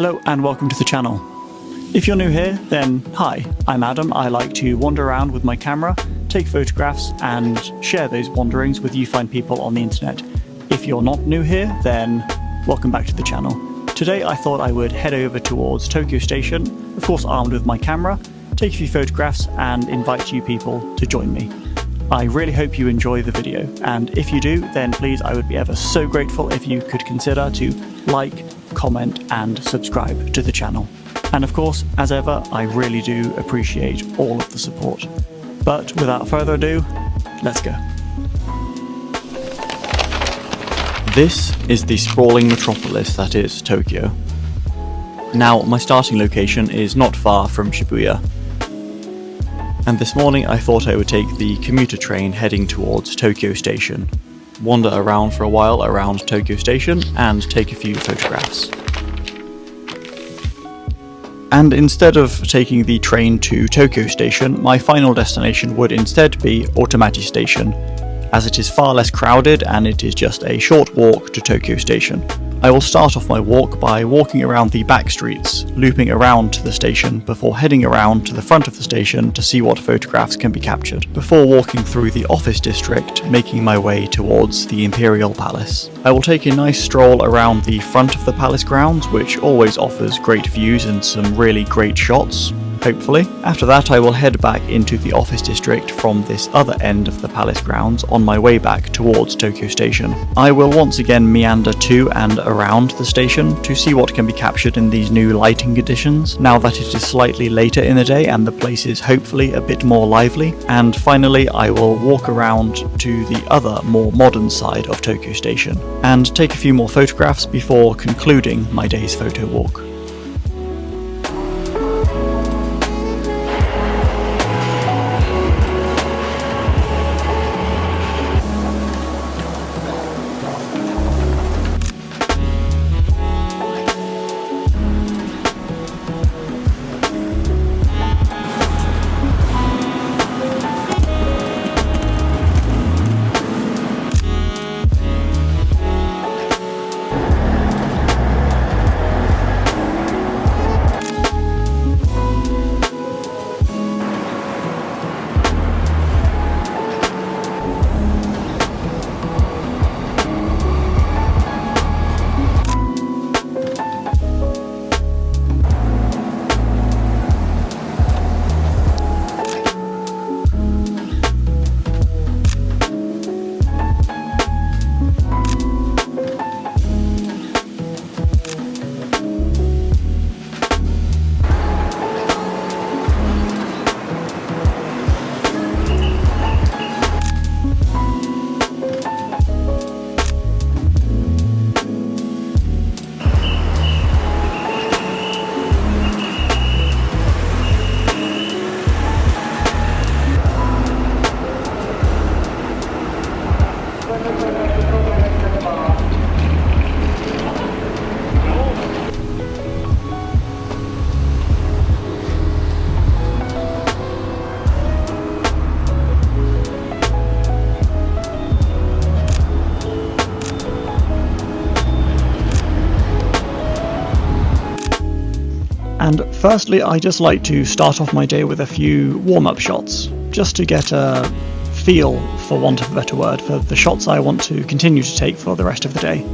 Hello and welcome to the channel. If you're new here, then hi, I'm Adam. I like to wander around with my camera, take photographs and share those wanderings with you fine people on the internet. If you're not new here, then welcome back to the channel. Today I thought I would head over towards Tokyo Station, of course armed with my camera, take a few photographs and invite you people to join me. I really hope you enjoy the video, and if you do, then please I would be ever so grateful if you could consider to like, comment and subscribe to the channel. And of course, as ever, I really do appreciate all of the support. But without further ado, let's go. This is the sprawling metropolis that is Tokyo. Now, my starting location is not far from Shibuya. And this morning I thought I would take the commuter train heading towards Tokyo Station, wander around for a while around Tokyo Station and take a few photographs. And instead of taking the train to Tokyo Station, my final destination would instead be Otomachi Station, as it is far less crowded and it is just a short walk to Tokyo Station. I will start off my walk by walking around the back streets, looping around to the station before heading around to the front of the station to see what photographs can be captured, before walking through the office district, making my way towards the Imperial Palace. I will take a nice stroll around the front of the palace grounds, which always offers great views and some really great shots, hopefully. After that I will head back into the office district from this other end of the palace grounds on my way back towards Tokyo Station. I will once again meander to and around the station to see what can be captured in these new lighting conditions, now that it is slightly later in the day and the place is hopefully a bit more lively. And finally I will walk around to the other more modern side of Tokyo Station and take a few more photographs before concluding my day's photo walk. And firstly, I just like to start off my day with a few warm-up shots, just to get a feel, for want of a better word, for the shots I want to continue to take for the rest of the day.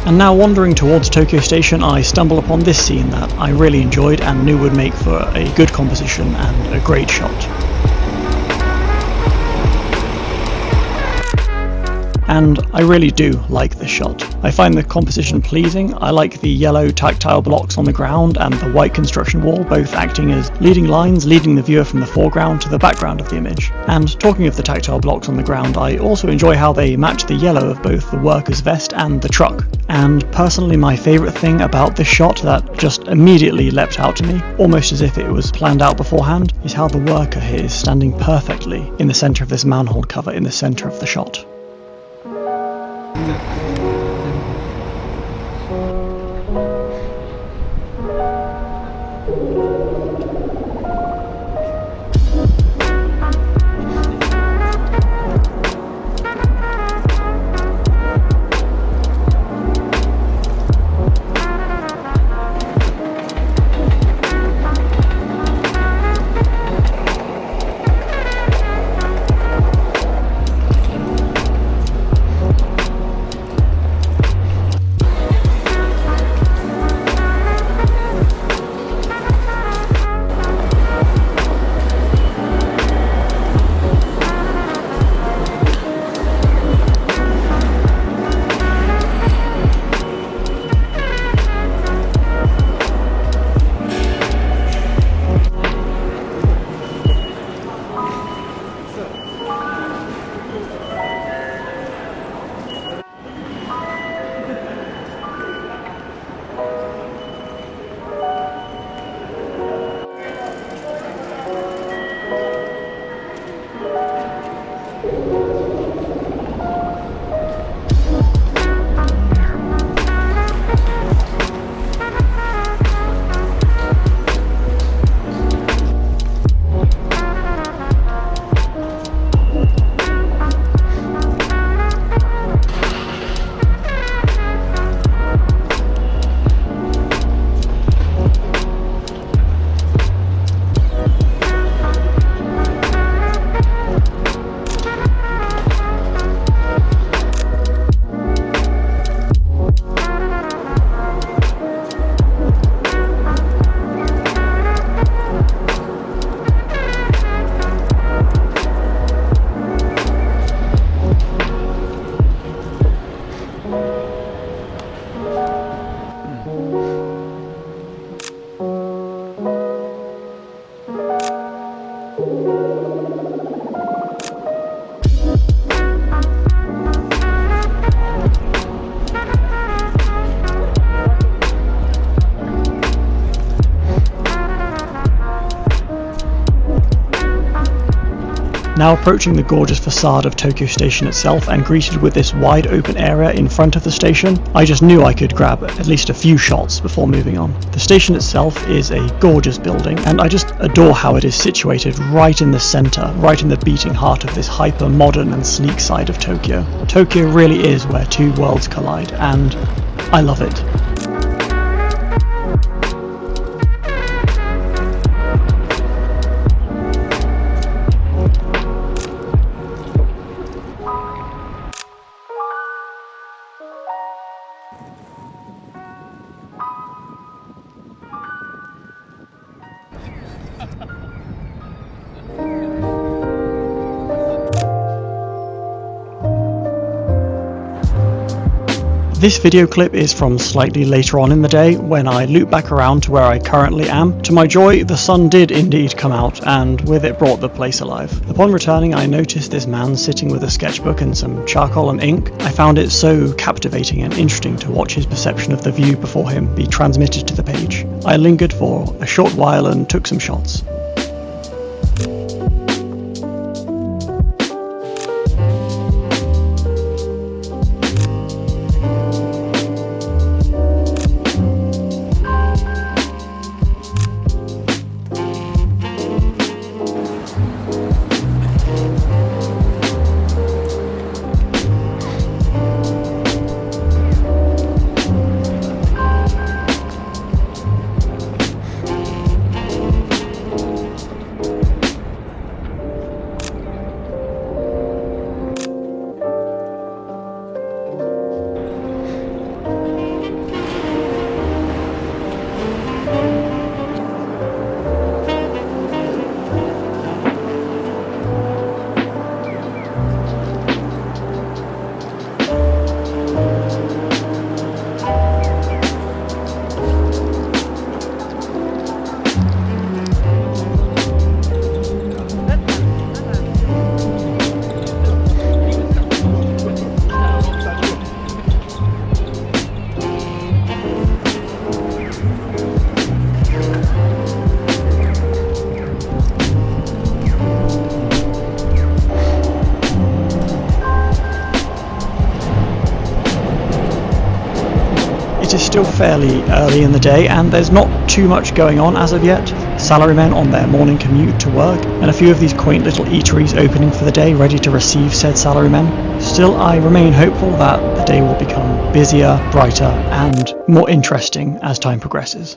And now wandering towards Tokyo Station, I stumble upon this scene that I really enjoyed and knew would make for a good composition and a great shot. And I really do like this shot. I find the composition pleasing. I like the yellow tactile blocks on the ground and the white construction wall, both acting as leading lines, leading the viewer from the foreground to the background of the image. And talking of the tactile blocks on the ground, I also enjoy how they match the yellow of both the worker's vest and the truck. And personally, my favourite thing about this shot that just immediately leapt out to me, almost as if it was planned out beforehand, is how the worker here is standing perfectly in the centre of this manhole cover in the centre of the shot. Now approaching the gorgeous facade of Tokyo Station itself and greeted with this wide open area in front of the station, I just knew I could grab at least a few shots before moving on. The station itself is a gorgeous building, and I just adore how it is situated right in the centre, right in the beating heart of this hyper-modern and sleek side of Tokyo. Tokyo really is where two worlds collide, and I love it. This video clip is from slightly later on in the day, when I loop back around to where I currently am. To my joy, the sun did indeed come out, and with it brought the place alive. Upon returning, I noticed this man sitting with a sketchbook and some charcoal and ink. I found it so captivating and interesting to watch his perception of the view before him be transmitted to the page. I lingered for a short while and took some shots. still fairly early in the day and there's not too much going on as of yet. Salarymen on their morning commute to work, and a few of these quaint little eateries opening for the day, ready to receive said salarymen. Still, I remain hopeful that the day will become busier, brighter, and more interesting as time progresses.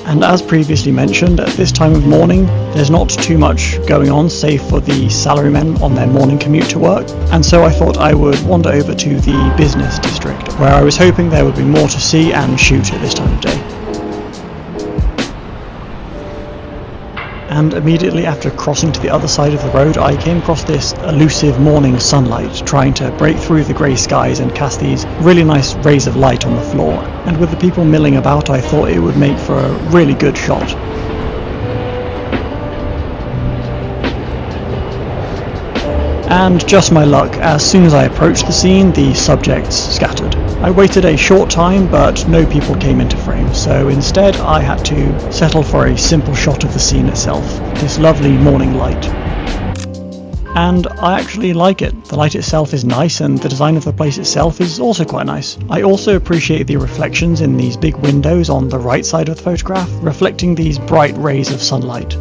And as previously mentioned, at this time of morning, there's not too much going on save for the salarymen on their morning commute to work, and so I thought I would wander over to the business district, where I was hoping there would be more to see and shoot at this time of day. And immediately after crossing to the other side of the road, I came across this elusive morning sunlight trying to break through the grey skies and cast these really nice rays of light on the floor. And with the people milling about, I thought it would make for a really good shot. And just my luck, as soon as I approached the scene, the subjects scattered. I waited a short time, but no people came into frame, so instead I had to settle for a simple shot of the scene itself, this lovely morning light. And I actually like it. The light itself is nice, and the design of the place itself is also quite nice. I also appreciate the reflections in these big windows on the right side of the photograph, reflecting these bright rays of sunlight.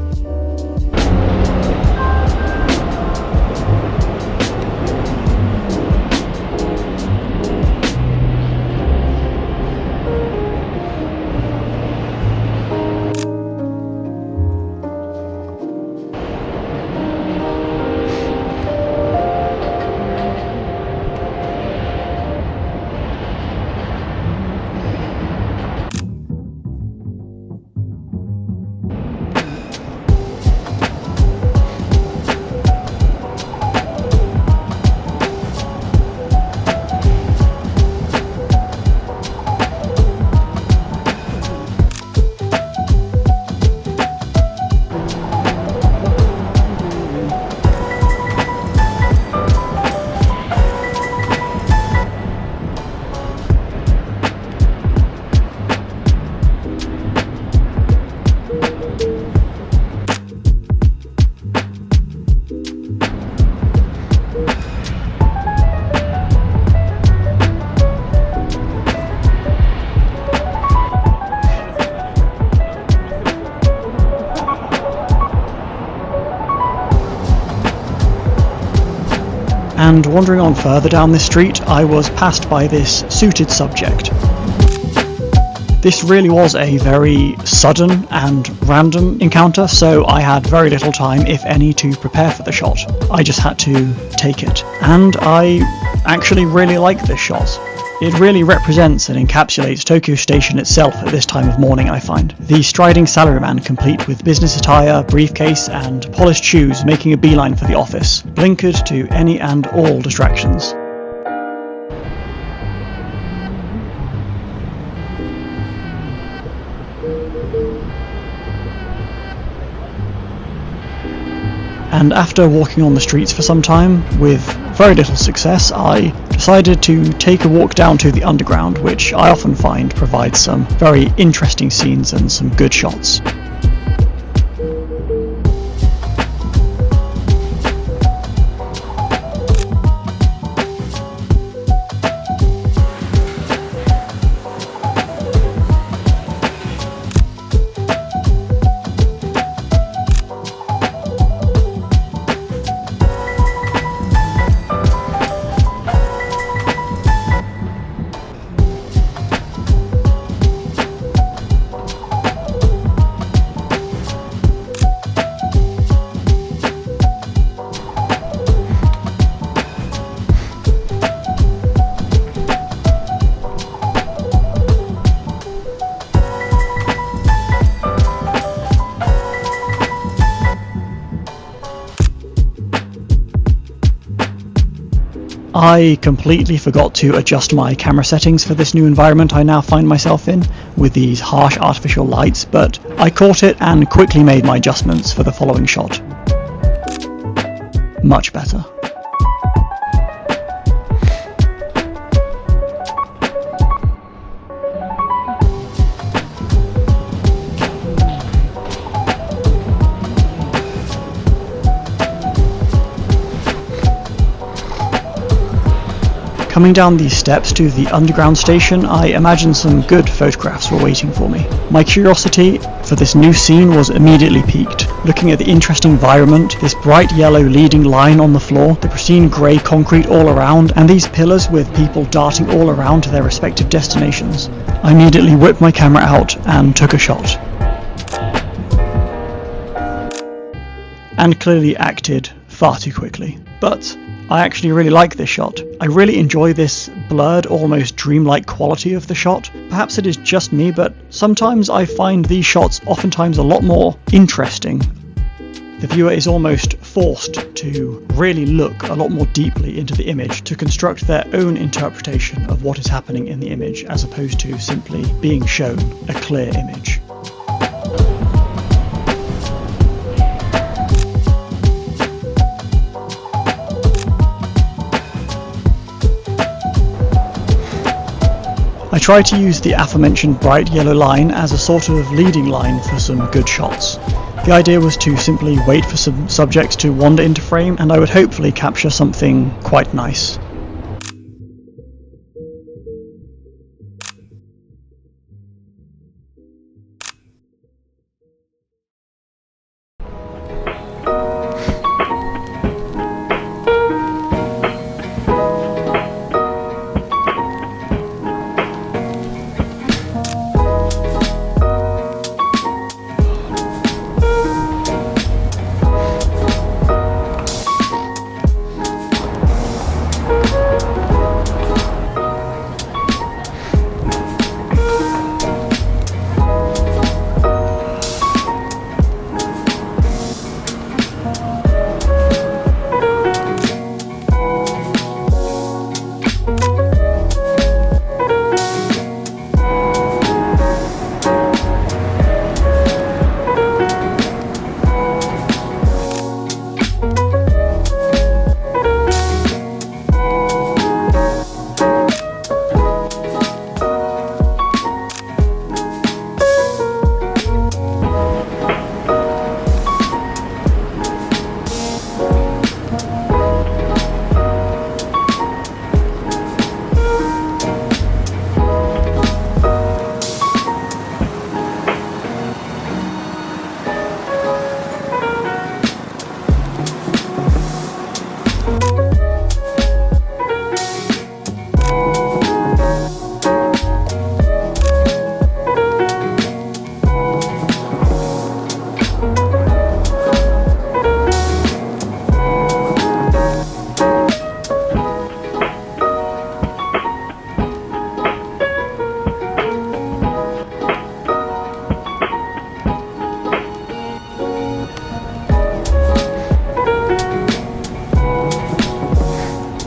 And wandering on further down this street, I was passed by this suited subject. This really was a very sudden and random encounter, so I had very little time, if any, to prepare for the shot. I just had to take it. And I actually really like this shot. It really represents and encapsulates Tokyo Station itself at this time of morning, I find. The striding salaryman, complete with business attire, briefcase, and polished shoes, making a beeline for the office, blinkered to any and all distractions. And after walking on the streets for some time, with very little success, I decided to take a walk down to the underground, which I often find provides some very interesting scenes and some good shots. I completely forgot to adjust my camera settings for this new environment I now find myself in, with these harsh artificial lights, but I caught it and quickly made my adjustments for the following shot. Much better. Coming down these steps to the underground station, I imagined some good photographs were waiting for me. My curiosity for this new scene was immediately piqued. Looking at the interesting environment, this bright yellow leading line on the floor, the pristine grey concrete all around, and these pillars with people darting all around to their respective destinations, I immediately whipped my camera out and took a shot. And clearly acted far too quickly. But I actually really like this shot. I really enjoy this blurred, almost dreamlike quality of the shot. Perhaps it is just me, but sometimes I find these shots oftentimes a lot more interesting. The viewer is almost forced to really look a lot more deeply into the image to construct their own interpretation of what is happening in the image, as opposed to simply being shown a clear image. I try to use the aforementioned bright yellow line as a sort of leading line for some good shots. The idea was to simply wait for some subjects to wander into frame, and I would hopefully capture something quite nice.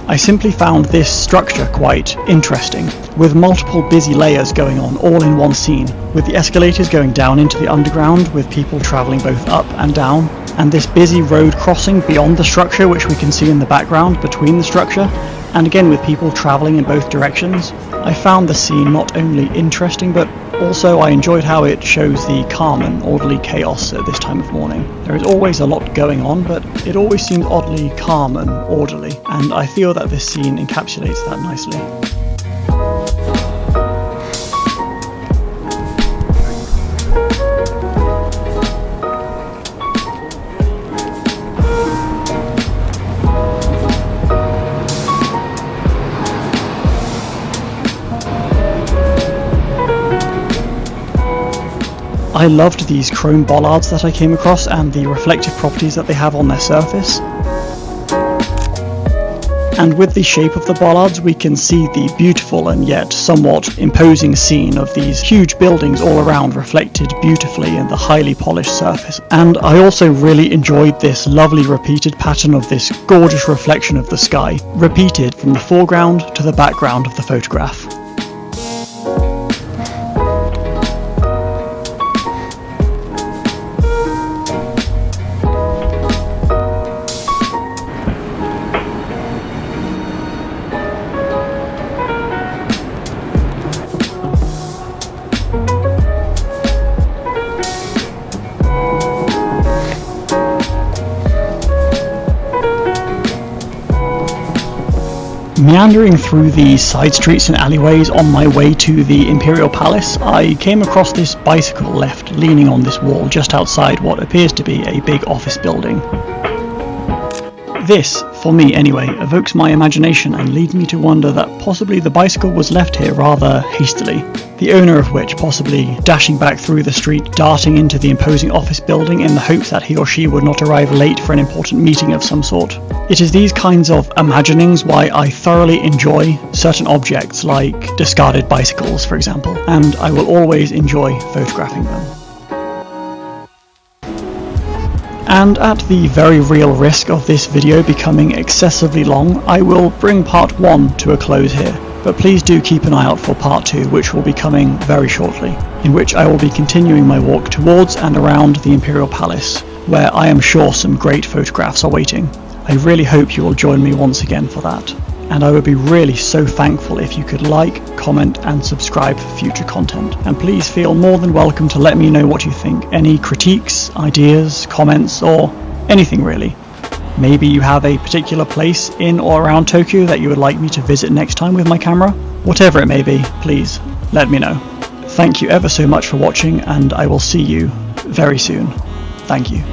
I simply found this structure quite interesting, with multiple busy layers going on all in one scene, with the escalators going down into the underground with people travelling both up and down, and this busy road crossing beyond the structure which we can see in the background between the structure, and again with people travelling in both directions. I found the scene not only interesting, but also I enjoyed how it shows the calm and orderly chaos at this time of morning. There is always a lot going on, but it always seems oddly calm and orderly, and I feel that this scene encapsulates that nicely. I loved these chrome bollards that I came across and the reflective properties that they have on their surface. And with the shape of the bollards, we can see the beautiful and yet somewhat imposing scene of these huge buildings all around reflected beautifully in the highly polished surface. And I also really enjoyed this lovely repeated pattern of this gorgeous reflection of the sky, repeated from the foreground to the background of the photograph. Meandering through the side streets and alleyways on my way to the Imperial Palace, I came across this bicycle left leaning on this wall just outside what appears to be a big office building. This, for me anyway, evokes my imagination and leads me to wonder that possibly the bicycle was left here rather hastily, the owner of which possibly dashing back through the street, darting into the imposing office building in the hopes that he or she would not arrive late for an important meeting of some sort. It is these kinds of imaginings why I thoroughly enjoy certain objects like discarded bicycles, for example, and I will always enjoy photographing them. And at the very real risk of this video becoming excessively long, I will bring part 1 to a close here, but please do keep an eye out for part 2, which will be coming very shortly, in which I will be continuing my walk towards and around the Imperial Palace, where I am sure some great photographs are waiting. I really hope you will join me once again for that, and I would be really so thankful if you could like, comment and subscribe for future content. And please feel more than welcome to let me know what you think, any critiques, ideas, comments or anything really. Maybe you have a particular place in or around Tokyo that you would like me to visit next time with my camera. Whatever it may be, please let me know. Thank you ever so much for watching, and I will see you very soon. Thank you.